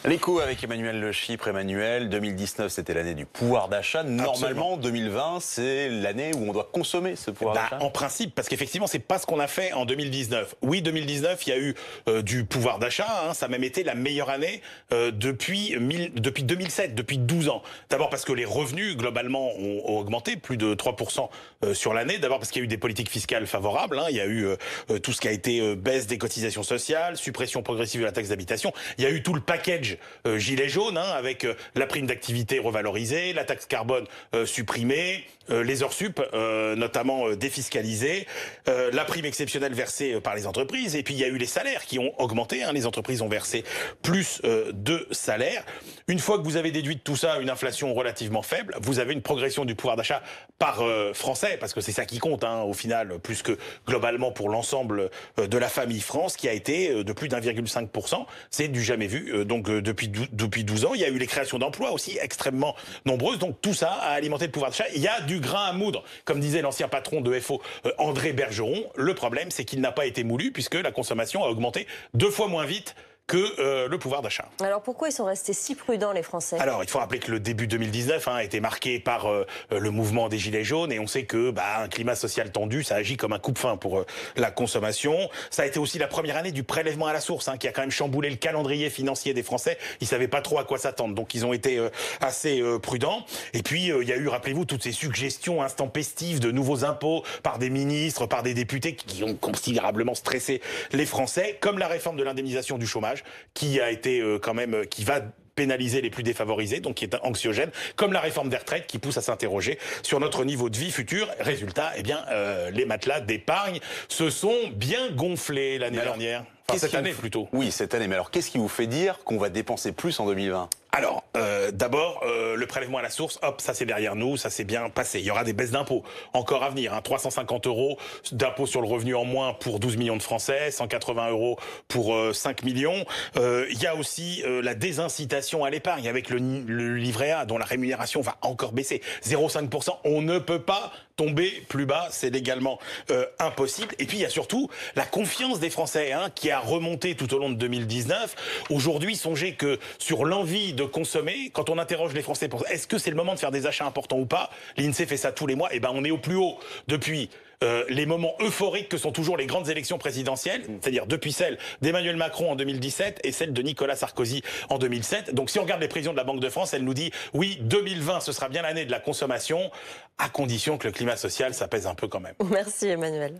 L'écho avec Emmanuel Le Chypre. Emmanuel, 2019 c'était l'année du pouvoir d'achat. Normalement, 2020 c'est l'année où on doit consommer ce pouvoir d'achat. En principe, parce qu'effectivement c'est pas ce qu'on a fait en 2019. Oui, 2019 il y a eu du pouvoir d'achat, ça a même été la meilleure année depuis 2007, depuis 12 ans. D'abord parce que les revenus globalement ont augmenté, plus de 3% sur l'année. D'abord parce qu'il y a eu des politiques fiscales favorables, il y a eu tout ce qui a été baisse des cotisations sociales, suppression progressive de la taxe d'habitation. Il y a eu tout le package gilet jaune, avec la prime d'activité revalorisée, la taxe carbone supprimée, les heures sup notamment défiscalisées, la prime exceptionnelle versée par les entreprises, et puis il y a eu les salaires qui ont augmenté, les entreprises ont versé plus de salaires. Une fois que vous avez déduit de tout ça une inflation relativement faible, vous avez une progression du pouvoir d'achat par Français, parce que c'est ça qui compte au final, plus que globalement pour l'ensemble de la famille France, qui a été de plus d'1,5%, c'est du jamais vu, donc depuis 12 ans. Il y a eu les créations d'emplois aussi extrêmement nombreuses, donc tout ça a alimenté le pouvoir d'achat. Il y a du grain à moudre, comme disait l'ancien patron de FO, André Bergeron. Le problème, c'est qu'il n'a pas été moulu, puisque la consommation a augmenté 2 fois moins vite que le pouvoir d'achat. Alors pourquoi ils sont restés si prudents, les Français? Alors il faut rappeler que le début 2019 a été marqué par le mouvement des Gilets jaunes, et on sait que un climat social tendu, ça agit comme un coupe-faim pour la consommation. Ça a été aussi la première année du prélèvement à la source, qui a quand même chamboulé le calendrier financier des Français. Ils savaient pas trop à quoi s'attendre, donc ils ont été assez prudents. Et puis il y a eu, rappelez-vous, toutes ces suggestions intempestives de nouveaux impôts par des ministres, par des députés, qui ont considérablement stressé les Français, comme la réforme de l'indemnisation du chômage, qui a été qui va pénaliser les plus défavorisés, donc qui est anxiogène, comme la réforme des retraites qui pousse à s'interroger sur notre niveau de vie futur. Résultat, les matelas d'épargne se sont bien gonflés l'année dernière. Enfin, cette année plutôt. Oui, cette année. Mais alors, qu'est-ce qui vous fait dire qu'on va dépenser plus en 2020 ? Alors, d'abord, le prélèvement à la source, hop, ça c'est derrière nous, ça s'est bien passé. Il y aura des baisses d'impôts encore à venir, 350 € d'impôts sur le revenu en moins pour 12 millions de Français, 180 € pour 5 millions. Il y a aussi la désincitation à l'épargne avec le livret A, dont la rémunération va encore baisser. 0,5%, on ne peut pas tomber plus bas, c'est légalement impossible. Et puis il y a surtout la confiance des Français, qui a remonté tout au long de 2019. Aujourd'hui, songez que sur l'envie de consommer, quand on interroge les Français pour est-ce que c'est le moment de faire des achats importants ou pas, l'INSEE fait ça tous les mois, on est au plus haut depuis les moments euphoriques que sont toujours les grandes élections présidentielles, c'est-à-dire depuis celle d'Emmanuel Macron en 2017 et celle de Nicolas Sarkozy en 2007. Donc si on regarde les prévisions de la Banque de France, elle nous dit oui, 2020 ce sera bien l'année de la consommation, à condition que le climat social s'apaise un peu quand même. Merci Emmanuel.